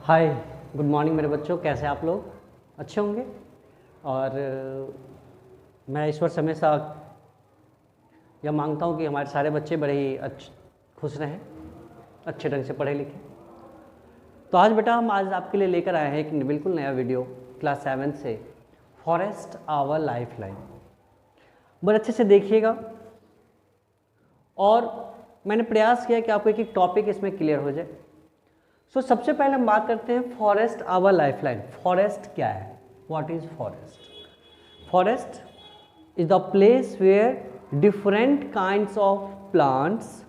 हाय, good morning मेरे बच्चों। कैसे आप लोग? अच्छे होंगे। और मैं ईश्वर से हमेशा यह मांगता हूँ कि हमारे सारे बच्चे बड़े ही खुश रहें, अच्छे ढंग से पढ़े लिखें। तो आज बेटा हम आज आपके लिए लेकर आए हैं एक बिल्कुल नया वीडियो क्लास 7 से, फॉरेस्ट आवर लाइफ लाइन। बड़े अच्छे से देखिएगा और मैंने प्रयास किया कि आपको एक एक टॉपिक इसमें क्लियर हो जाए। सबसे पहले हम बात करते हैं forest our life line. Forest क्या है? What is forest? Forest is the place where different kinds of plants,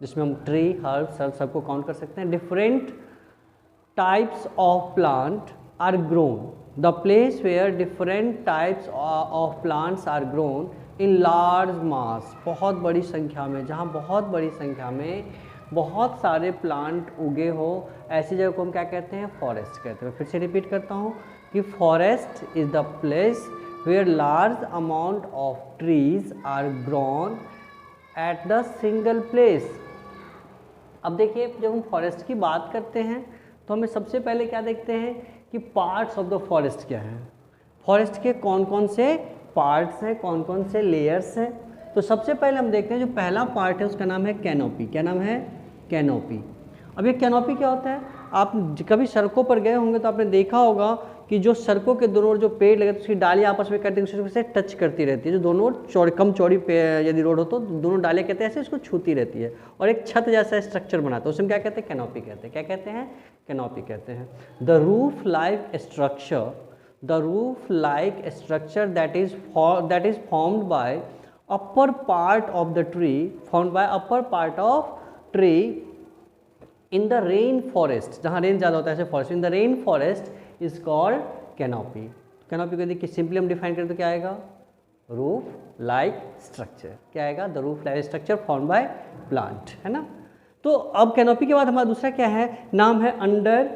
जिसमें हम ट्री, हर्ब सबको काउंट कर सकते हैं, different types of plant are grown. The place where different types of plants are grown in large mass, बहुत बड़ी संख्या में, जहाँ बहुत बड़ी संख्या में बहुत सारे प्लांट उगे हो, ऐसी जगह को हम क्या कहते हैं? फॉरेस्ट कहते हैं। फिर से रिपीट करता हूँ कि forest is the place where large amount of trees are grown at the single place. अब देखिए, जब हम फॉरेस्ट की बात करते हैं तो हमें सबसे पहले क्या देखते हैं कि पार्ट्स ऑफ द फॉरेस्ट क्या है, फॉरेस्ट के कौन कौन से पार्ट्स हैं, कौन कौन से लेयर्स हैं। तो सबसे पहले हम देखते हैं जो पहला पार्ट है उसका नाम है कैनोपी। क्या नाम है? कैनोपी। अब ये कैनोपी क्या होता है? आप कभी सड़कों पर गए होंगे तो आपने देखा होगा कि जो सड़कों के दोनों ओर जो पेड़ लगे तो उसकी डालियाँ आपस में करती दूसरे से टच करती रहती है। जो दोनों ओर कम चौड़ी यदि रोड हो तो दोनों डालियाँ कहते हैं ऐसे उसको छूती रहती है और एक छत जैसा स्ट्रक्चर बनाता है, उसमें क्या कहते हैं? कैनोपी कहते हैं। क्या कहते हैं? कैनोपी कहते हैं। The roof like structure, the roof like structure that is formed bye upper part of the tree, formed by upper part of tree in the rain forest, जहाँ रेन ज़्यादा होता है ऐसे forest, in the rain forest is called canopy. Canopy को देखिए simply हम define करें तो क्या आएगा? Roof like structure. क्या आएगा? The roof like structure formed by plant, है ना। तो अब कैनोपी के बाद हमारा दूसरा क्या है? नाम है अंडर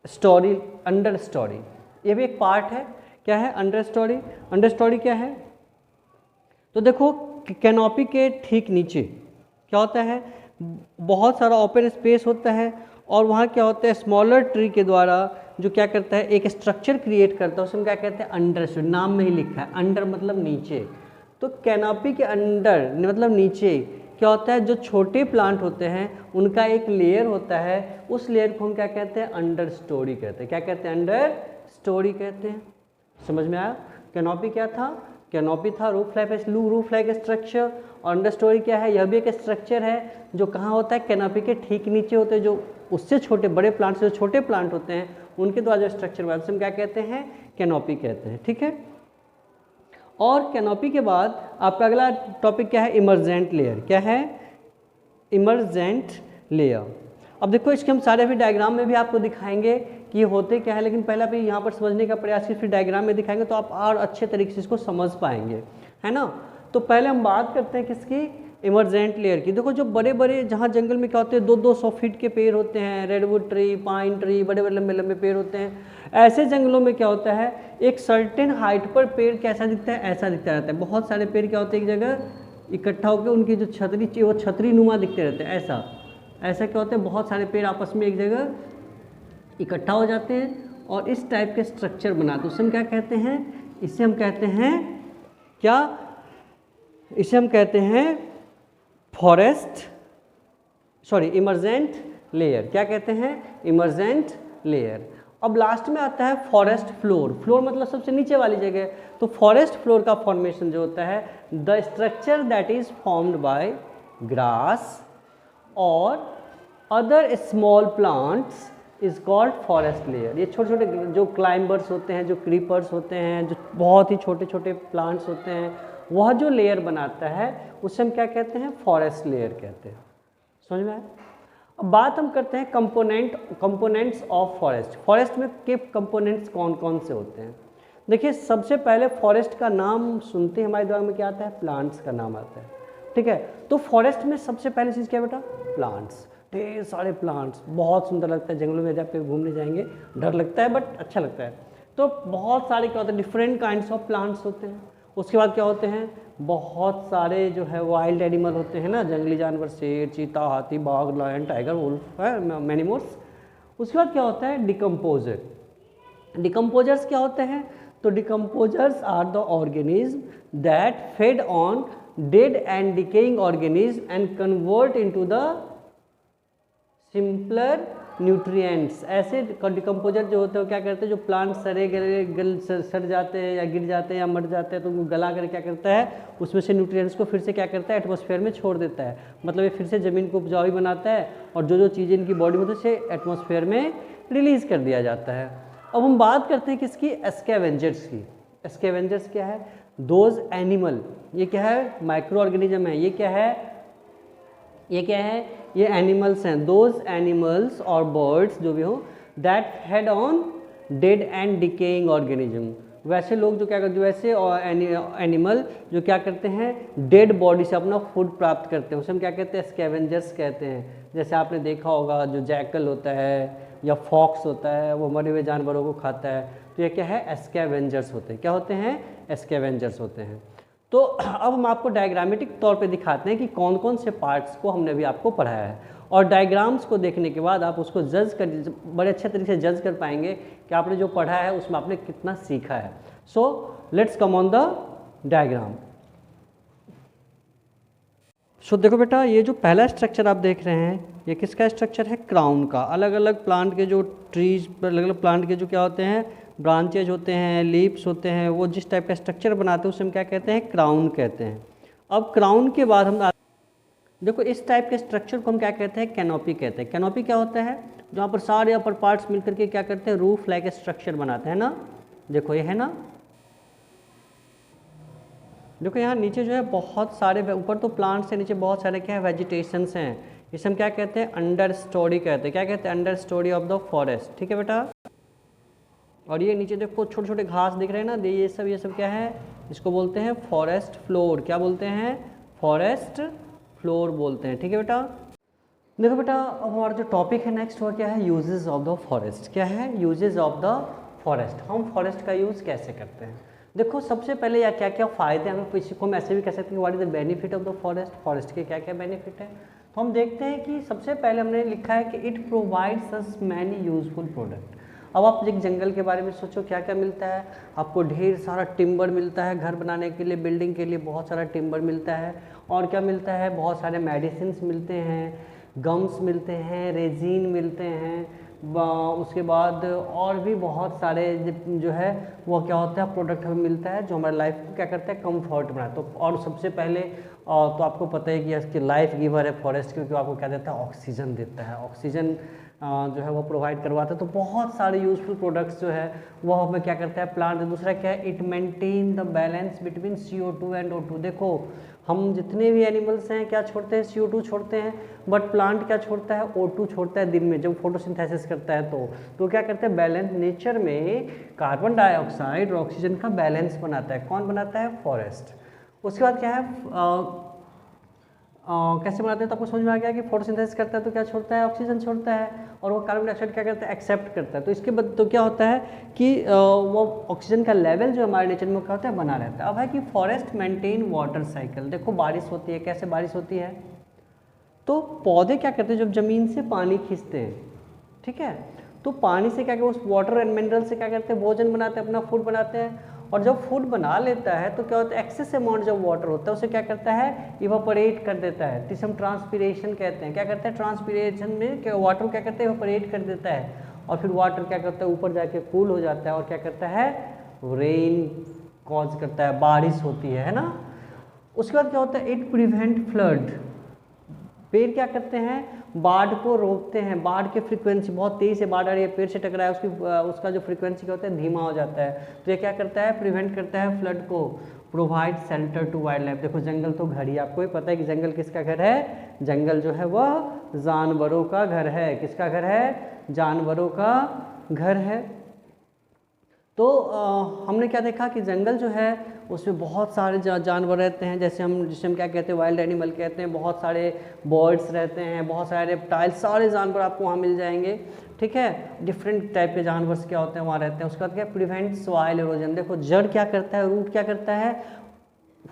स्टोरी। अंडर स्टोरी ये भी एक पार्ट है। क्या है? Under story. अंडर स्टोरी क्या है? तो देखो, कैनोपी के ठीक नीचे क्या होता है? बहुत सारा ओपन स्पेस होता है और वहाँ क्या होता है? स्मॉलर ट्री के द्वारा जो क्या करता है, एक स्ट्रक्चर क्रिएट करता है, उसमें क्या कहते हैं? Under story. नाम में ही लिखा है अंडर मतलब नीचे। तो कैनोपी के अंडर मतलब नीचे क्या होता है? जो छोटे प्लांट होते हैं उनका एक लेयर होता है, उस लेयर को हम क्या कहते हैं? अंडर स्टोरी कहते हैं। क्या कहते हैं? अंडर स्टोरी कहते हैं। समझ में आया? कैनोपी क्या था? कैनोपी था रूफ लाइक स्ट्रक्चर। और अंडर स्टोरी क्या है? यह भी एक स्ट्रक्चर है जो कहाँ होता है? कैनोपी के ठीक नीचे होते हैं। जो उससे छोटे बड़े प्लांट से जो छोटे प्लांट होते हैं उनके द्वारा जो स्ट्रक्चर बनता है उसे हम क्या कहते हैं? कैनोपी कहते हैं। ठीक है। और कैनोपी के बाद आपका अगला टॉपिक क्या है? Emergent layer. क्या है? Emergent layer. अब देखो, इसके हम सारे भी डायग्राम में भी आपको दिखाएंगे कि ये होते क्या है, लेकिन पहले भी यहाँ पर समझने का प्रयास की, फिर डायग्राम में दिखाएंगे तो आप और अच्छे तरीके से इसको समझ पाएंगे, है ना। तो पहले हम बात करते हैं किसकी? इमर्जेंट लेयर की। देखो, जो बड़े बड़े जहाँ जंगल में क्या होते हैं, 200-200 फीट के पेड़ होते हैं, रेडवुड ट्री, पाइन ट्री, बड़े बड़े लंबे लंबे पेड़ होते हैं। ऐसे जंगलों में क्या होता है? एक सर्टेन हाइट पर पेड़ कैसा दिखता है? ऐसा दिखता रहता है। बहुत सारे पेड़ क्या होते हैं? एक जगह इकट्ठा होकर उनकी जो छतरी वो छतरी नुमा दिखते रहते हैं। ऐसा क्या होता है? बहुत सारे पेड़ आपस में एक जगह इकट्ठा हो जाते हैं और इस टाइप के स्ट्रक्चर बनाते हैं। उसे हम क्या कहते हैं? इसे हम कहते हैं क्या? इसे हम कहते हैं इमर्जेंट लेयर। क्या कहते हैं? Emergent layer. अब लास्ट में आता है फॉरेस्ट फ्लोर। फ्लोर मतलब सबसे नीचे वाली जगह। तो फॉरेस्ट फ्लोर का फॉर्मेशन जो होता है, the structure that is formed by grass और other small plants is called forest layer. ये छोटे छोटे जो क्लाइंबर्स होते हैं, जो क्रीपर्स होते हैं, जो बहुत ही छोटे छोटे प्लांट्स होते हैं, वह जो लेयर बनाता है उसे हम क्या कहते हैं? फॉरेस्ट लेयर कहते हैं। समझ में आया? अब बात हम करते हैं कंपोनेंट्स ऑफ फॉरेस्ट। फॉरेस्ट में के कंपोनेंट्स कौन कौन से होते हैं? देखिए, सबसे पहले फॉरेस्ट का नाम सुनते ही हमारे दिमाग में क्या आता है? प्लांट्स का नाम आता है। ठीक है। तो फॉरेस्ट में सबसे पहली चीज़ क्या बेटा? प्लांट्स। ढेर सारे प्लांट्स, बहुत सुंदर लगता है। जंगलों में जब पे घूमने जाएंगे डर लगता है बट अच्छा लगता है। तो बहुत सारे क्या होते हैं? डिफरेंट काइंड्स ऑफ प्लांट्स होते हैं। उसके बाद क्या होते हैं? बहुत सारे जो है वाइल्ड एनिमल होते हैं ना, जंगली जानवर, शेर, चीता, हाथी, बाघ, lion, tiger, wolf, many more. उसके बाद क्या होता है डिकम्पोजर। डिकम्पोजर्स क्या होते हैं? तो decomposers are the organism that fed on dead and decaying organism and convert into the simpler nutrients. ऐसे डिकम्पोजर जो होते हैं वो क्या करते हैं, जो प्लांट सड़े गले सड़ जाते हैं या गिर जाते हैं या मर जाते हैं तो उनको गला कर क्या करता है, उसमें से न्यूट्रिएंट्स को फिर से क्या करता है, एटमॉस्फेयर में छोड़ देता है। मतलब ये फिर से ज़मीन को उपजाऊ बनाता है और जो जो चीज़ें इनकी बॉडी में से एटमॉस्फेयर में रिलीज़ कर दिया जाता है। अब हम बात करते हैं किसकी, स्कैवेंजर्स की। स्कैवेंजर्स क्या है? दोज एनिमल, ये क्या है, माइक्रो ऑर्गेनिज्म है। ये क्या है, ये क्या है, ये एनिमल्स हैं। दोज एनिमल्स और बर्ड्स जो भी हो that head on dead and decaying organism. वैसे लोग जो क्या करते हैं, वैसे एनिमल जो क्या करते हैं, डेड बॉडी से अपना फूड प्राप्त करते हैं, उसे हम क्या कहते हैं, स्कैवेंजर्स कहते हैं। जैसे आपने देखा होगा जो जैकल होता है या फॉक्स होता है वो मरे हुए जानवरों को खाता है, तो ये क्या है, स्कैवेंजर्स होते हैं। क्या होते हैं, स्कैवेंजर्स होते हैं। तो अब हम आपको डायग्रामेटिक तौर पे दिखाते हैं कि कौन कौन से पार्ट्स को हमने अभी आपको पढ़ाया है, और डायग्राम्स को देखने के बाद आप उसको जज कर, बड़े अच्छे तरीके से जज कर पाएंगे कि आपने जो पढ़ा है उसमें आपने कितना सीखा है। So let's come on the diagram. So देखो बेटा, ये जो पहला स्ट्रक्चर आप देख रहे हैं ये किसका स्ट्रक्चर है, क्राउन का। अलग अलग प्लांट के जो ट्रीज, अलग अलग प्लांट के जो क्या होते हैं, ब्रांचेज होते हैं, लीव्स होते हैं, वो जिस टाइप का स्ट्रक्चर बनाते हैं उसे हम क्या कहते हैं, क्राउन कहते हैं। अब क्राउन के बाद हम देखो इस टाइप के स्ट्रक्चर को हम क्या कहते हैं, कैनोपी कहते हैं। कैनोपी क्या होता है, जहाँ पर सारे अपर पार्ट्स मिलकर के क्या करते हैं, रूफ लाइक स्ट्रक्चर बनाते हैं ना। देखो ये है ना, देखो यहाँ नीचे जो है बहुत सारे, ऊपर तो प्लांट्स है, नीचे बहुत सारे क्या है, वेजिटेशंस हैं। इसे हम क्या कहते हैं, अंडर स्टोरी कहते हैं। क्या कहते हैं, under story of the forest. ठीक है बेटा। और ये नीचे देखो छोटे छोटे घास दिख रहे हैं ना, ये सब क्या है, इसको बोलते हैं फॉरेस्ट फ्लोर। क्या बोलते हैं, फॉरेस्ट फ्लोर बोलते हैं। ठीक है बेटा। देखो बेटा, अब हमारा जो टॉपिक है नेक्स्ट वो क्या है, यूजेस ऑफ द फॉरेस्ट। क्या है, यूजेस ऑफ द फॉरेस्ट। हम फॉरेस्ट का यूज़ कैसे करते हैं। देखो सबसे पहले या क्या क्या फ़ायदे हैं, किसी को हम ऐसे भी कह सकते हैं what is the benefit of the forest, forest के क्या क्या बेनिफिट है। तो हम देखते हैं कि सबसे पहले हमने लिखा है कि it provides us many useful product. अब आप एक जंगल के बारे में सोचो, क्या क्या मिलता है आपको, ढेर सारा टिम्बर मिलता है, घर बनाने के लिए, बिल्डिंग के लिए बहुत सारा टिम्बर मिलता है। और क्या मिलता है, बहुत सारे मेडिसिन मिलते हैं, गम्स मिलते हैं, रेजिन मिलते हैं, उसके बाद और भी बहुत सारे जो है वो क्या होता है, प्रोडक्ट हमें मिलता है जो हमारे लाइफ को क्या करता है, कंफर्ट बनाए। तो और सबसे पहले तो आपको पता है कि इसकी लाइफ गिवर है फॉरेस्ट, क्योंकि आपको क्या देता है, ऑक्सीजन देता है। ऑक्सीजन जो है वो प्रोवाइड करवाता है। तो बहुत सारे यूजफुल प्रोडक्ट्स जो है वो हमें क्या करता है, प्लांट। दूसरा क्या है, it maintain the balance between CO2 and O2। देखो हम जितने भी एनिमल्स हैं क्या छोड़ते हैं, CO2 छोड़ते हैं, बट प्लांट क्या छोड़ता है, O2 छोड़ता है दिन में जब फोटोसिंथेसिस करता है। तो क्या करता है, बैलेंस, नेचर में कार्बन डाइऑक्साइड और ऑक्सीजन का बैलेंस बनाता है। कौन बनाता है, फॉरेस्ट। उसके बाद क्या है, कैसे बनाते हैं, तो आपको समझ में आ गया कि फोटोसिंथेसिस करता है तो क्या छोड़ता है, ऑक्सीजन छोड़ता है, और वो कार्बन डाइऑक्साइड क्या करता है, एक्सेप्ट करता है। तो इसके बाद तो क्या होता है कि वो ऑक्सीजन का लेवल जो हमारे नेचर में क्या होता है, बना रहता है। अब है कि फॉरेस्ट मेंटेन वाटर साइकिल। देखो बारिश होती है, कैसे बारिश होती है, तो पौधे क्या करते हैं, जब जमीन से पानी खींचते हैं, ठीक है, तो पानी से क्या करते हैं, उस वाटर एंड मिनरल से क्या करते हैं, भोजन बनाते हैं, अपना फूड बनाते हैं। और जब फूड बना लेता है तो क्या होता है, एक्सेस अमाउंट जब वाटर होता है उसे क्या करता है, इवापोरेट कर देता है। जिसे हम ट्रांसपीरेशन कहते हैं। क्या करता है, ट्रांसपीरेशन में क्या वाटर क्या करता है, इवापोरेट कर देता है, और फिर वाटर क्या करता है, ऊपर जाके कूल हो जाता है, और क्या करता है, रेन कॉज करता है, बारिश होती है ना। उसके बाद क्या होता है, इट प्रिवेंट फ्लड। पेड़ क्या करते हैं, बाढ़ को रोकते हैं। बाढ़ की फ्रीक्वेंसी, बहुत तेज़ी से बाढ़ आ रही है, पेड़ से टकराया, उसका जो फ्रीक्वेंसी क्या होता है, धीमा हो जाता है। तो ये क्या करता है, प्रिवेंट करता है फ्लड को। Provide shelter to wild life. देखो जंगल तो घर ही, आपको ही पता है कि जंगल किसका घर है, जंगल जो है वह जानवरों का घर है। किसका घर है, जानवरों का घर है। तो हमने क्या देखा कि जंगल जो है उसमें बहुत सारे जानवर रहते हैं, जिसे हम क्या कहते हैं, वाइल्ड एनिमल कहते हैं। बहुत सारे बर्ड्स रहते हैं, बहुत सारे रेप्टाइल, सारे जानवर आपको वहाँ मिल जाएंगे। ठीक है, डिफरेंट टाइप के जानवर क्या होते हैं वहाँ रहते हैं। उसके बाद क्या, प्रिवेंट सॉइल इरोजन। देखो जड़ क्या करता है, रूट क्या करता है,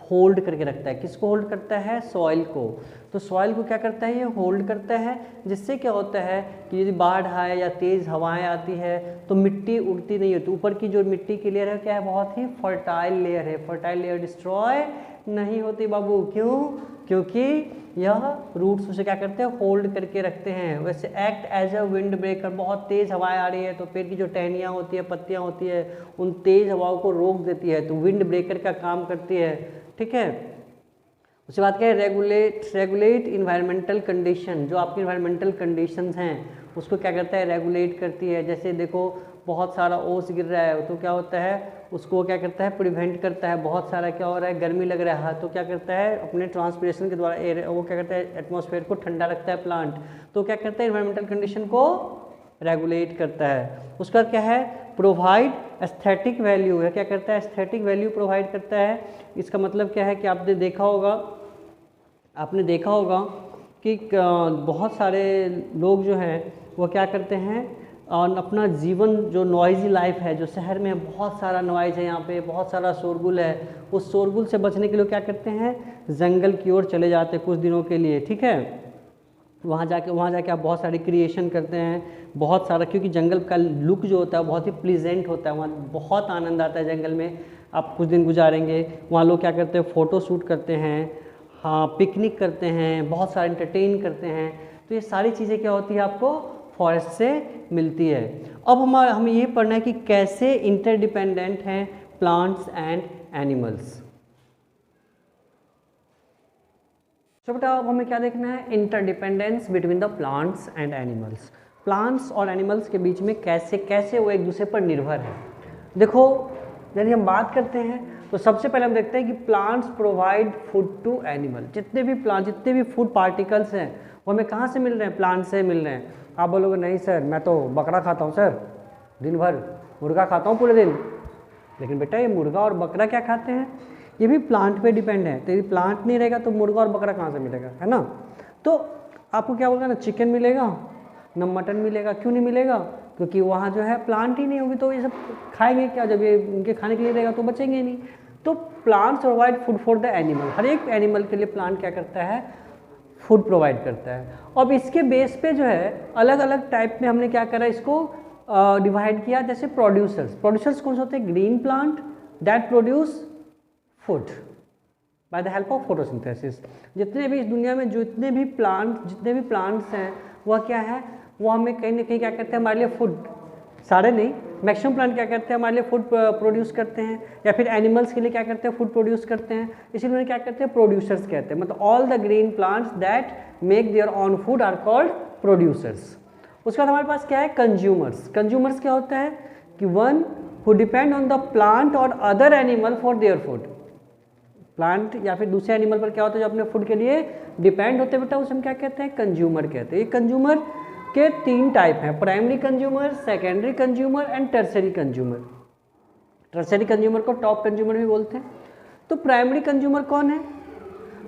होल्ड करके रखता है। किसको होल्ड करता है? सॉइल को। तो सॉइल को क्या करता है? ये होल्ड करता है, जिससे क्या होता है कि यदि बाढ़ आए या तेज़ हवाएं आती है तो मिट्टी उड़ती नहीं होती। ऊपर की जो मिट्टी की लेयर है क्या है? बहुत ही फर्टाइल लेयर है। फर्टाइल लेयर डिस्ट्रॉय नहीं होती बाबू। क्यों? क्योंकि यह रूट्स उसे क्या करते हैं? होल्ड करके रखते हैं। वैसे act as a wind breaker, बहुत तेज़ हवाएं आ रही है तो पेड़ की जो टहनियाँ होती है, पत्तियाँ होती है, उन तेज़ हवाओं को रोक देती है, तो विंड ब्रेकर का काम करती है। ठीक है। उसके बाद क्या है? Regulate environmental condition. जो आपकी इन्वायरमेंटल कंडीशंस हैं उसको क्या करता है? रेगुलेट करती है। जैसे देखो बहुत सारा ओस गिर रहा है तो क्या होता है? उसको क्या करता है? प्रिवेंट करता है। बहुत सारा क्या हो रहा है? गर्मी लग रहा है तो क्या करता है? अपने ट्रांसपिरेशन के द्वारा एयर वो क्या करता है? एटमॉस्फेयर को ठंडा रखता है प्लांट। तो क्या करता है? इन्वायरमेंटल कंडीशन को रेगुलेट करता है। उसका क्या है? प्रोवाइड एस्थेटिक वैल्यू है। क्या करता है? एस्थेटिक वैल्यू प्रोवाइड करता है। इसका मतलब क्या है कि आपने देखा होगा कि बहुत सारे लोग जो हैं वो क्या करते हैं और अपना जीवन, जो नॉइजी लाइफ है, जो शहर में बहुत सारा नॉइज़ है, यहाँ पे बहुत सारा शोरगुल है, उस शोरगुल से बचने के लिए क्या करते हैं? जंगल की ओर चले जाते हैं कुछ दिनों के लिए। ठीक है। वहाँ जाके आप बहुत सारी क्रिएशन करते हैं, बहुत सारा, क्योंकि जंगल का लुक जो होता है बहुत ही प्लीजेंट होता है। वहाँ बहुत आनंद आता है जंगल में। आप कुछ दिन गुजारेंगे, वहाँ लोग क्या करते हैं? फ़ोटो शूट करते हैं, हाँ, पिकनिक करते हैं, बहुत सारा एंटरटेन करते हैं। तो ये सारी चीज़ें क्या होती है? आपको फॉरेस्ट से मिलती है। अब हमें ये पढ़ना है कि कैसे इंटरडिपेंडेंट हैं प्लांट्स एंड एनिमल्स। तो बेटा अब हमें क्या देखना है? Interdependence between the plants and animals. Plants और एनिमल्स के बीच में कैसे कैसे वो एक दूसरे पर निर्भर है। देखो यदि हम बात करते हैं तो सबसे पहले हम देखते हैं कि plants provide food to animal. जितने भी फूड पार्टिकल्स हैं वो हमें कहाँ से मिल रहे हैं? प्लांट से मिल रहे हैं। आप बोलोगे नहीं सर, मैं तो बकरा खाता हूँ सर, दिन भर मुर्गा खाता हूँ पूरे दिन। लेकिन बेटा ये मुर्गा और बकरा क्या खाते हैं? ये भी प्लांट पे डिपेंड है। तो यदि प्लांट नहीं रहेगा तो मुर्गा और बकरा कहाँ से मिलेगा, है ना? तो आपको क्या बोलना, ना चिकन मिलेगा ना मटन मिलेगा। क्यों नहीं मिलेगा? क्योंकि वहाँ जो है प्लांट ही नहीं होगी, तो ये सब खाएंगे क्या? जब ये उनके खाने के लिए रहेगा तो बचेंगे नहीं। तो plants provide food for the animal. हर एक एनिमल के लिए प्लांट क्या करता है? फूड प्रोवाइड करता है। अब इसके बेस पे जो है अलग अलग टाइप में हमने क्या करा, इसको डिवाइड किया। जैसे प्रोड्यूसर्स कौन से होते हैं? Green plant that produce food by the help of photosynthesis. जितने भी इस दुनिया में जितने भी प्लांट्स हैं वह क्या है? वो हमें कहीं ना कहीं क्या करते हैं? हमारे लिए फूड, सारे नहीं, मैक्सिमम प्लांट क्या करते हैं? हमारे लिए फूड प्रोड्यूस करते हैं। या फिर एनिमल्स के लिए क्या करते हैं? फूड प्रोड्यूस करते हैं। इसीलिए उन्हें क्या कहते हैं? प्रोड्यूसर्स कहते हैं। मतलब all the green plants that make their own food are called producers. उसके बाद हमारे पास क्या है? कंज्यूमर्स क्या होता है कि one who depend on the plant और other animal for their food. Plant या फिर दूसरे एनिमल पर क्या होता है जो अपने फूड के लिए डिपेंड होते हैं बेटा, उसे हम क्या कहते हैं? कंज्यूमर कहते हैं। ये कंज्यूमर के 3 टाइप हैं: primary consumer, secondary consumer and tertiary consumer. Tertiary consumer को टॉप कंज्यूमर भी बोलते हैं। तो प्राइमरी कंज्यूमर कौन है?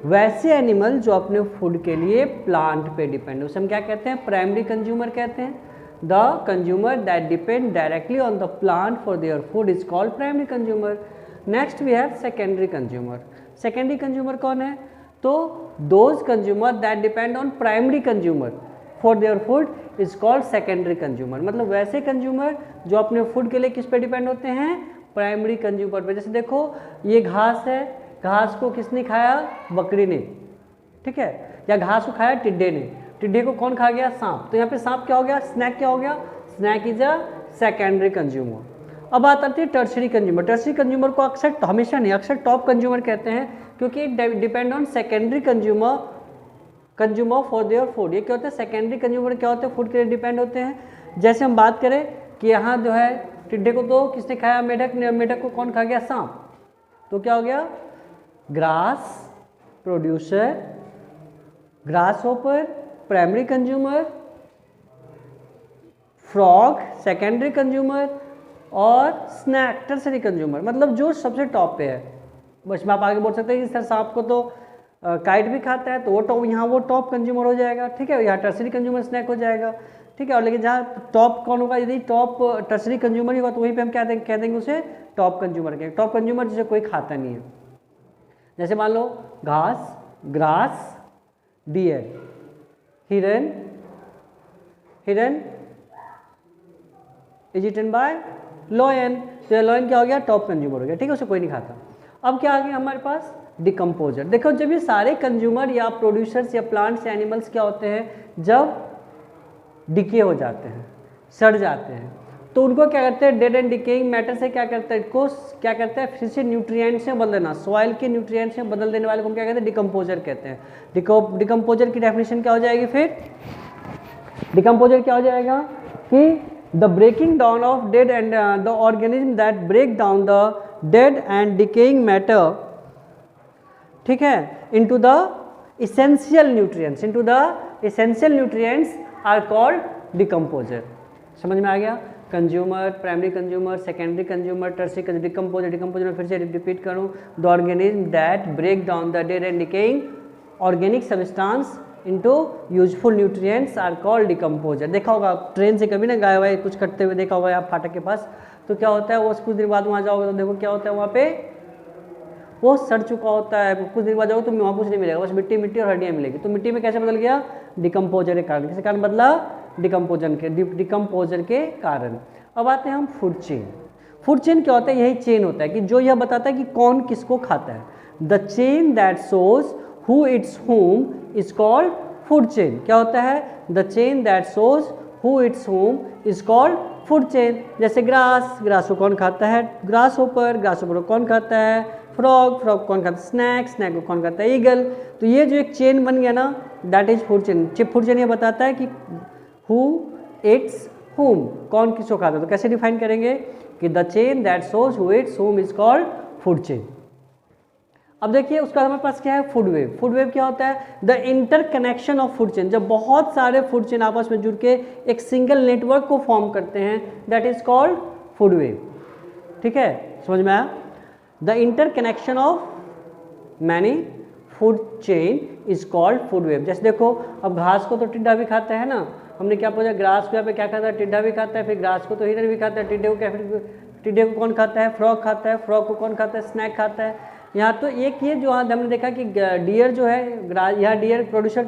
वैसे एनिमल जो अपने फूड के लिए प्लांट पे डिपेंड है, उसे हम क्या कहते हैं? प्राइमरी कंज्यूमर कहते हैं। The consumer that depend directly on the plant for their food is called primary consumer. Next we have secondary consumer. Secondary consumer कौन है? तो those consumer that depend on primary consumer for their food is called secondary consumer. मतलब वैसे consumer जो अपने food के लिए किस पे डिपेंड होते हैं? प्राइमरी कंज्यूमर पे। जैसे देखो ये घास है, घास को किसने खाया? बकरी ने, ठीक है। या घास को खाया टिड्डे ने, टिड्डे को कौन खा गया? सांप। तो यहाँ पे सांप क्या हो गया? स्नैक क्या हो गया? Snake is a secondary consumer. अब बात आती है टर्सरी कंज्यूमर। टर्सरी कंज्यूमर को अक्सर, हमेशा नहीं, अक्सर टॉप कंज्यूमर कहते हैं क्योंकि depend on secondary consumer for their food. ये क्या होता है? सेकेंडरी कंज्यूमर क्या होते हैं? फूड के लिए डिपेंड होते हैं। जैसे हम बात करें कि यहाँ जो है टिड्डे को तो किसने खाया? मेढक ने। मेढक को कौन खा गया? सांप। तो क्या हो गया? Grass producer, grass hopper primary consumer, frog secondary consumer और स्नैक टर्सरी कंज्यूमर। मतलब जो सबसे टॉप पे है। बस में आप आगे बोल सकते हैं कि सर सांप को तो काइट भी खाता है, तो वो टॉप, यहाँ वो टॉप कंज्यूमर हो जाएगा, ठीक है। यहाँ टर्सरी कंज्यूमर स्नैक हो जाएगा, ठीक है। और लेकिन जहाँ टॉप कौन होगा? यदि टॉप टर्सरी कंज्यूमर ही होगा तो वहीं पे हम क्या कह देंगे उसे? टॉप कंज्यूमर के। टॉप कंज्यूमर जिसे कोई खाता नहीं है। जैसे मान लो घास, ग्रास, डियर, हिरन, हिरन इज इटन बाय लॉयन। तो लॉयन क्या हो गया, टॉप कंज्यूमर हो गया, ठीक है, उसे कोई नहीं खाता। अब क्या आ गया हमारे पास, डिकम्पोजर। देखो जब ये सारे कंज्यूमर या प्रोड्यूसर्स या प्लांट्स या एनिमल्स क्या होते हैं, जब डिके हो जाते हैं, सड़ जाते हैं, तो उनको क्या करते हैं, डेड एंड डिकेइंग मैटर से क्या करते हैं, इनको क्या करते हैं, फिर से न्यूट्रिएंट्स में बदल देना, सॉइल के न्यूट्रिएंट्स में बदल देने वाले को हम क्या कहते हैं, डिकम्पोजर कहते हैं। डिकम्पोजर की डेफिनेशन क्या हो जाएगी, फिर डिकम्पोजर क्या हो जाएगा कि the breaking down of dead and the organism that break down the dead and decaying matter, ठीक है, into the essential nutrients, into the essential nutrients are called decomposer. समझ में आ गया, consumer, primary consumer, secondary consumer, tertiary consumer, decomposer. Decomposer में फिर से repeat करूं, the organism that break down the dead and decaying organic substance into useful nutrients are called decomposer. देखा होगा ट्रेन से कभी ना गए हुए कुछ करते हुए देखा होगा आप फाटक के पास, तो क्या होता है वो कुछ दिन बाद वहाँ जाओगे तो देखो क्या होता है, वहाँ पे वो सड़ चुका होता है, कुछ दिन बाद जाओगे तो वहाँ कुछ नहीं मिलेगा, बस मिट्टी मिट्टी और हड्डियाँ मिलेगी। तो मिट्टी में कैसे बदल गया, डिकम्पोजर के कारण। किस कारण बदला, डिकम्पोजर के कारण। अब आते हैं हम फूड चेन। फूड चेन क्या होता है, यही चेन होता है कि जो यह बताता है कि कौन किसको खाता है। The chain that shows who its home is called food chain. क्या होता है, the chain that shows who its home is called food chain. जैसे ग्रास, ग्रास को कौन खाता है, ग्रास ऊपर, ग्रास ऊपर को कौन खाता है, फ्रॉग, फ्रॉग कौन खाता है, स्नैक, स्नैक को कौन खाता है, ईगल। तो ये जो एक चेन बन गया ना, that is food chain. Food chain ये बताता है कि हु इट्स होम, कौन किसको खाता है। तो कैसे डिफाइन करेंगे कि the chain that shows who its home is called food chain. अब देखिए उसका हमारे पास क्या है, फूड वेव। फूड वेव क्या होता है, the interconnection of food chain. जब बहुत सारे फूड चेन आपस में जुड़ के एक सिंगल नेटवर्क को फॉर्म करते हैं, that is called food web. ठीक है, समझ में आया। The interconnection of many food chain is called food web. जैसे देखो अब घास को तो टिड्डा भी खाता है ना, हमने क्या पूछा, ग्रास को यहाँ पे क्या खाता है, टिड्डा भी खाता है, फिर ग्रास को तो हिरन भी खाता है, टिड्डे को क्या, फिर टिड्डे को कौन खाता है, फ्रॉग खाता है, फ्रॉग को कौन खाता है, स्नैक खाता है। यहाँ तो एक ये जो हमने देखा कि डियर जो है, ग्रास, यहाँ डियर प्रोड्यूसर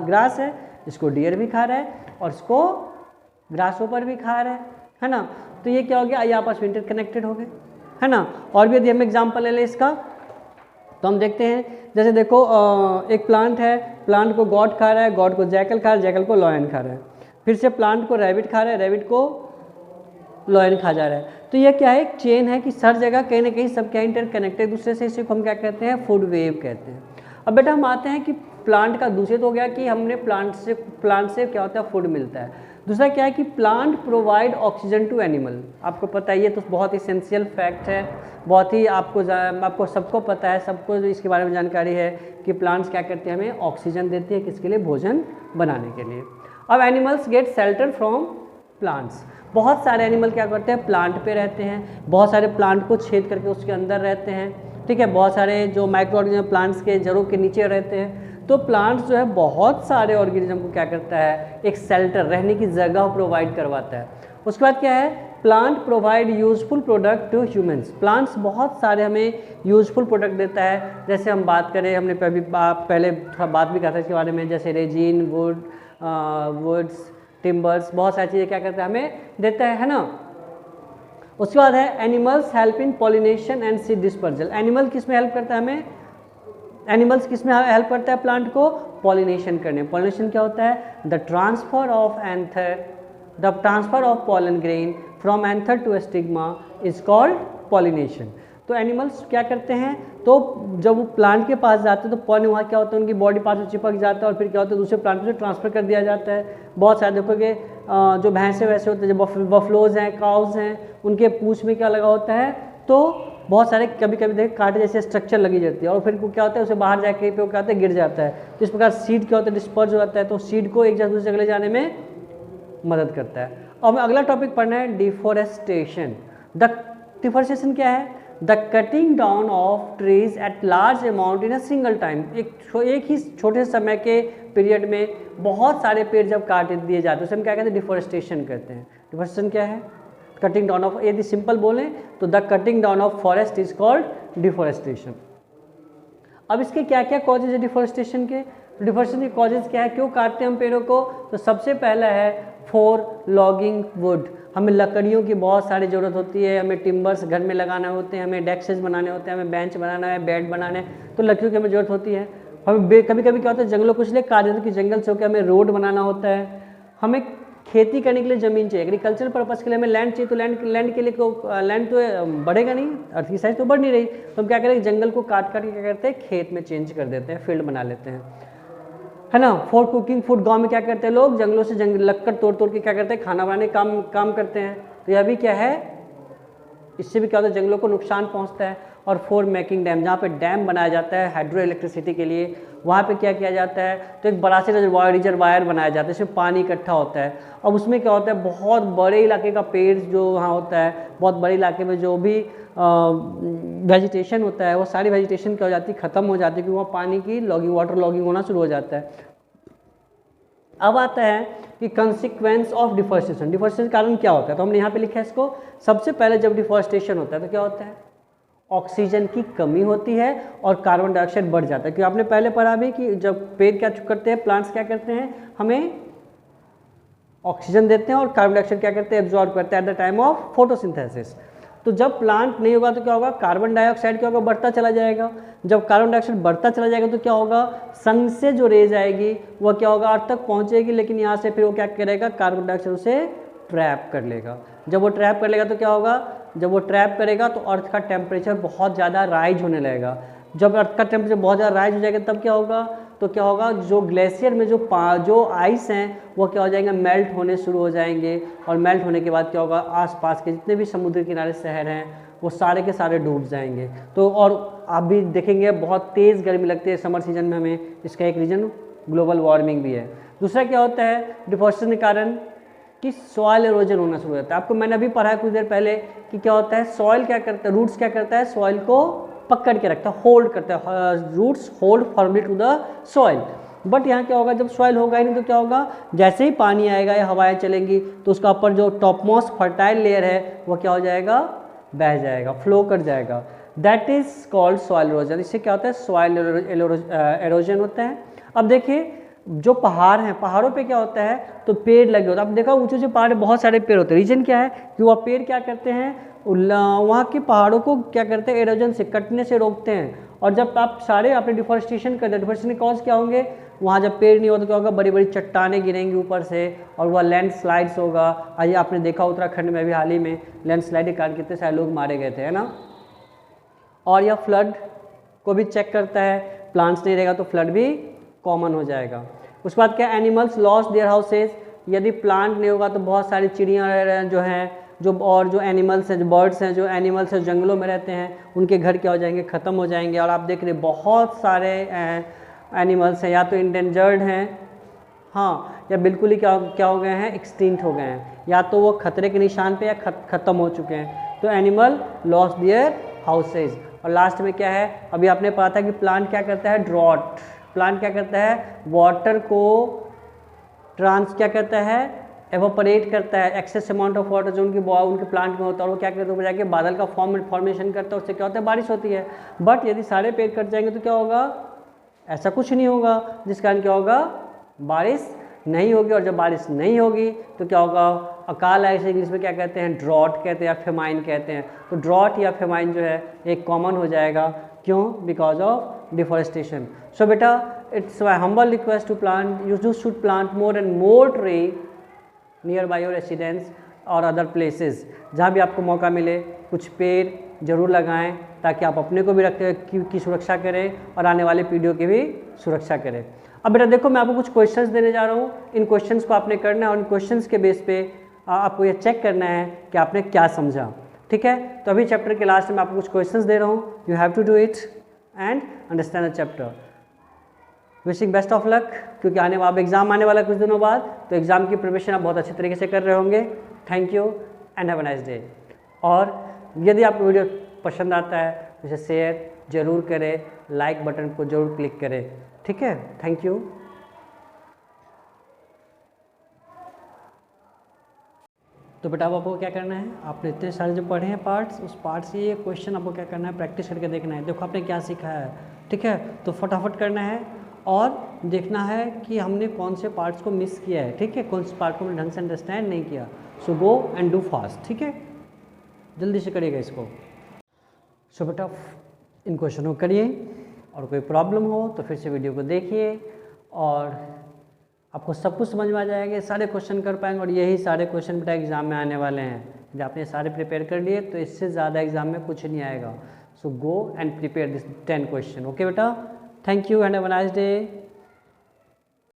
ग्रास है, इसको डियर भी खा रहा है और इसको ग्रास ऊपर भी खा रहा है ना। तो ये क्या हो गया, ये आपस में इंटरकनेक्टेड हो गए, है ना। और भी यदि हम एग्जाम्पल ले लें इसका, तो हम देखते हैं जैसे देखो एक प्लांट है, प्लांट को गॉड खा रहा है, गॉड को जैकल खा रहा है, जैकल को लॉयन खा रहा है, फिर से प्लांट को रैबिट खा रहा है, रैबिट को लॉयन खा जा रहा है। तो ये क्या है, एक चेन है कि हर जगह कहीं ना कहीं सब क्या इंटरकनेक्टेड दूसरे से, इसी को हम क्या कहते हैं, फूड वेव कहते हैं। अब बेटा हम आते हैं कि प्लांट का दूसरे तो हो गया कि हमने प्लांट से क्या होता है, फूड मिलता है। दूसरा क्या है कि plant provide oxygen to animal. आपको पता है, ये तो बहुत इसेंशियल फैक्ट है, बहुत ही आपको सबको पता है, सबको इसके बारे में जानकारी है कि प्लांट्स क्या करते हैं, हमें ऑक्सीजन देते हैं, किसके लिए, भोजन बनाने के लिए। अब animals gate shelter from plants. बहुत सारे एनिमल क्या करते हैं, प्लांट पे रहते हैं, बहुत सारे प्लांट को छेद करके उसके अंदर रहते हैं, ठीक है। बहुत सारे जो माइक्रो ऑर्गेनिज्म प्लांट्स के जड़ों के नीचे रहते हैं। तो प्लांट्स जो है बहुत सारे ऑर्गेनिज्म को क्या करता है, एक शेल्टर, रहने की जगह प्रोवाइड करवाता है। उसके बाद क्या है, plant provide useful product to humans. Plants बहुत सारे हमें यूजफुल प्रोडक्ट देता है। जैसे हम बात करें, हमने पहले थोड़ा बात भी करा था इसके बारे में, जैसे रेजिन, वुड्स, टिम्बर्स, बहुत सारी चीज़ें क्या करता है, हमें देता है ना। उसके बाद है animals help in pollination and seed dispersal. Animal किस में हेल्प करता है हमें, एनिमल्स किस में हेल्प करता है प्लांट को, पॉलिनेशन करने। पॉलिनेशन क्या होता है, the transfer of pollen grain from anther to stigma is called pollination. तो एनिमल्स क्या करते हैं, तो जब वो प्लांट के पास जाते हैं तो पॉलन वहाँ क्या होता है, उनकी बॉडी पास में चिपक जाता है और फिर क्या होता है, दूसरे प्लांट से ट्रांसफर कर दिया जाता है। बहुत सारे देखोगे जो भैंसे वैसे होते हैं, जो बफलोज हैं, काउज हैं, उनके पूंछ में क्या लगा होता है, तो बहुत सारे कभी कभी देख कांटे जैसे स्ट्रक्चर लगी जाती है और फिर क्या होता है, उसे बाहर जाके पे क्या होता है, गिर जाता है। तो इस प्रकार सीड क्या होता है, डिस्पर्ज हो जाता है, तो सीड को एक जगह दूसरी जगह ले जाने में मदद करता है। और हमें अगला टॉपिक पढ़ना है डिफोरेस्टेशन। डिफोरेस्टेशन क्या है, the cutting down of trees at large amount in a single time. एक ही छोटे समय के पीरियड में बहुत सारे पेड़ जब काट दिए जाते हैं उसे हम क्या कहते हैं, डिफोरेस्टेशन कहते हैं। डिफोरेस्टेशन क्या है, कटिंग डाउन ऑफ, यदि सिंपल बोलें तो the cutting down of forest is called deforestation. अब इसके क्या क्या कॉजेज है डिफॉरेस्टेशन के? डिफॉरेस्टेशन के कॉजेज क्या है, क्यों काटते हैं हम पेड़ों को? तो सबसे पहला है फॉर लॉगिंग वुड, हमें लकड़ियों की बहुत सारी ज़रूरत होती है, हमें टिम्बर्स घर में लगाना होते हैं, हमें डेस्केज बनाने होते हैं, हमें बेंच बनाना है, बेड बनाने, तो लकड़ियों की हमें ज़रूरत होती है। हमें कभी कभी क्या होता है जंगलों को इसलिए काट देते हैं कि जंगल से होकर हमें रोड बनाना होता है, हमें खेती करने के लिए ज़मीन चाहिए, एग्रीकल्चर पर्पज़ के लिए हमें लैंड चाहिए, तो लैंड के लिए लैंड तो बढ़ेगा नहीं, अर्थ की साइज तो बढ़ नहीं रही, तो हम क्या करें जंगल को काट के क्या करते हैं खेत में चेंज कर देते हैं, फील्ड बना लेते हैं, है ना। फॉर कुकिंग फूड, गांव में क्या करते हैं लोग जंगलों से लकड़ तोड़ तोड़ के क्या करते हैं खाना बनाने काम करते हैं, तो यह भी क्या है, इससे भी क्या होता है जंगलों को नुकसान पहुंचता है। और फॉर मेकिंग डैम, जहाँ पे डैम बनाया जाता है हाइड्रो इलेक्ट्रिसिटी के लिए, वहाँ पे क्या किया जाता है, तो एक बड़ा सा रिजर्वायर बनाया जाता है, इसमें पानी इकट्ठा होता है। अब उसमें क्या होता है बहुत बड़े इलाके का पेड़ जो वहाँ होता है, बहुत बड़े इलाके में जो भी वेजिटेशन होता है वो सारी वेजिटेशन क्या हो जाती है, ख़त्म हो जाती है, क्योंकि वहाँ पानी की लॉगिंग, वाटर लॉगिंग होना शुरू हो जाता है। अब आता है कि कंसिक्वेंस ऑफ डिफॉरेस्टेशन, डिफॉरेस्टेशन कारण क्या होता है, तो हमने यहाँ पे लिखा है इसको। सबसे पहले जब डिफॉरेस्टेशन होता है तो क्या होता है, ऑक्सीजन की कमी होती है और कार्बन डाइऑक्साइड बढ़ जाता है, क्योंकि आपने पहले पढ़ा भी कि जब पेड़ क्या करते हैं, प्लांट्स क्या करते हैं, हमें ऑक्सीजन देते हैं और कार्बन डाइऑक्साइड क्या करते हैं, एब्जॉर्ब करते हैं at the time of photosynthesis. तो जब प्लांट नहीं होगा तो क्या होगा, कार्बन डाइऑक्साइड क्या होगा, बढ़ता चला जाएगा। जब कार्बन डाइऑक्साइड बढ़ता चला जाएगा तो क्या होगा, सन से जो रेज आएगी वह क्या होगा, अर्थ तक पहुंचेगी, लेकिन यहाँ से फिर वो क्या करेगा, कार्बन डाइऑक्साइड उसे ट्रैप कर लेगा। जब वो ट्रैप कर लेगा तो क्या होगा, जब वो ट्रैप करेगा तो अर्थ का टेम्परेचर बहुत ज़्यादा राइज होने लगेगा। जब अर्थ का टेम्परेचर बहुत ज़्यादा राइज हो जाएगा तब क्या होगा, तो क्या होगा, जो ग्लेशियर में जो आइस हैं वो क्या हो जाएंगे, मेल्ट होने शुरू हो जाएंगे, और मेल्ट होने के बाद क्या होगा, आसपास के जितने भी समुद्र किनारे शहर हैं वो सारे के सारे डूब जाएंगे। तो और आप भी देखेंगे बहुत तेज़ गर्मी लगती है समर सीजन में हमें, इसका एक रीज़न ग्लोबल वार्मिंग भी है। दूसरा क्या होता है डिफॉरेस्टेशन के कारण कि सॉइल एरोजन होना शुरू हो जाता है। आपको मैंने अभी पढ़ा है कुछ देर पहले कि क्या होता है, सॉइल क्या करता है, रूट्स क्या करता है, सॉइल को पकड़ के रखता है, होल्ड करता है, roots hold firmly to the soil. But यहाँ क्या होगा, जब सॉइल होगा ही नहीं तो क्या होगा, जैसे ही पानी आएगा या हवाएं चलेंगी तो उसका ऊपर जो टॉप मोस्ट फर्टाइल लेयर है वो क्या हो जाएगा, बह जाएगा, फ्लो कर जाएगा। That is called soil halogen. इससे क्या होता है, सॉइल एरोजन होता है। अब देखिए जो पहाड़ हैं, पहाड़ों पे क्या होता है, तो पेड़ लगे होते हैं। आप देखा ऊंचे ऊंचे पहाड़ बहुत सारे पेड़ होते हैं, रीजन क्या है कि वह पेड़ क्या करते हैं, वहाँ के पहाड़ों को क्या करते हैं, एरोजन से, कटने से रोकते हैं। और जब आप सारे आपने डिफॉरेस्टेशन कर दिया, डिफॉरेस्टेशन के कॉज क्या होंगे, वहाँ जब पेड़ नहीं होता तो क्या होगा, बड़ी बड़ी चट्टानें गिरेंगी ऊपर से और वह लैंडस्लाइड्स होगा। आइए आपने देखा उत्तराखंड में अभी हाल ही में लैंडस्लाइड के कारण कितने सारे लोग मारे गए थे, है ना। और यह फ्लड को भी चेक करता है, प्लांट्स नहीं रहेगा तो फ्लड भी कॉमन हो जाएगा। उसके बाद क्या, एनिमल्स लॉस देयर हाउसेज, यदि प्लांट नहीं होगा तो बहुत सारी चिड़ियाँ जो हैं, और जो एनिमल्स हैं, जो बर्ड्स हैं, जो एनिमल्स हैं जंगलों में रहते हैं, उनके घर क्या हो जाएंगे, ख़त्म हो जाएंगे। और आप देख रहे बहुत सारे एनिमल्स हैं, या तो इंडेंजर्ड हैं, हाँ, या बिल्कुल ही क्या हो गए हैं, एक्सटिंक्ट हो गए हैं, या तो वो खतरे के निशान पे या ख़त्म हो चुके हैं। तो एनिमल लॉस देयर हाउसेज। और लास्ट में क्या है, अभी आपने पढ़ा था कि प्लांट क्या करता है, ड्रॉट, प्लांट क्या करता है, वाटर को क्या करता है, एवोपरेट करता है, एक्सेस अमाउंट ऑफ वाटर जो उनके प्लांट में होता है, और वो क्या करता है, जाके बादल का फॉर्मेशन करता है, उससे क्या होता है, बारिश होती है। बट यदि सारे पेड़ कट जाएंगे तो क्या होगा, ऐसा कुछ नहीं होगा, जिस कारण क्या होगा, बारिश नहीं होगी। और जब बारिश नहीं होगी तो क्या होगा, अकाल आएगा, इंग्लिश में क्या कहते हैं, ड्रॉट कहते हैं या फेमाइन कहते हैं। तो ड्रॉट या फेमाइन जो है एक कॉमन हो जाएगा, क्यों, बिकॉज ऑफ डिफॉरेस्टेशन। सो बेटा, it's my humble request to plant, you should plant more and more tree nearby your residence और अदर प्लेसेस। जहाँ भी आपको मौका मिले कुछ पेड़ जरूर लगाएं, ताकि आप अपने को भी की सुरक्षा करें और आने वाले पीढ़ियों की भी सुरक्षा करें। अब बेटा देखो, मैं आपको कुछ क्वेश्चंस देने जा रहा हूँ, इन क्वेश्चंस को आपने करना है और इन क्वेश्चंस के बेस पे आपको ये चेक करना है कि आपने क्या समझा, ठीक है। तो अभी चैप्टर के लास्ट में आपको कुछ क्वेश्चंस दे रहा हूँ, you have to do it and understand the chapter. Wishing best of luck, क्योंकि अब एग्जाम आने वाला कुछ दिनों बाद, तो एग्जाम की प्रिपरेशन आप बहुत अच्छे तरीके से कर रहे होंगे। Thank you and have a nice day. और यदि आपको वीडियो पसंद आता है तो इसे शेयर जरूर करें, लाइक बटन को जरूर क्लिक करें, ठीक है। Thank you. तो बेटा अब आपको क्या करना है, आपने इतने सारे जो पढ़े हैं पार्ट्स, उस पार्ट से ये क्वेश्चन आपको क्या करना है, प्रैक्टिस करके देखना है। देखो आपने क्या सीखा है, ठीक है, तो फटाफट करना है और देखना है कि हमने कौन से पार्ट्स को मिस किया है, ठीक है, कौन से पार्ट को हमने ढंग से अंडरस्टैंड नहीं किया। सो गो एंड डू फास्ट, ठीक है, जल्दी से करिएगा इसको। सो बेटा इन क्वेश्चनों को करिए, और कोई प्रॉब्लम हो तो फिर से वीडियो को देखिए और आपको सब कुछ समझ में आ जाएगा, सारे क्वेश्चन कर पाएंगे। और यही सारे क्वेश्चन बेटा एग्जाम में आने वाले हैं। जब आपने सारे प्रिपेयर कर लिए तो इससे ज़्यादा एग्जाम में कुछ नहीं आएगा। So go and prepare this 10 question. Okay बेटा, thank you and have a nice day.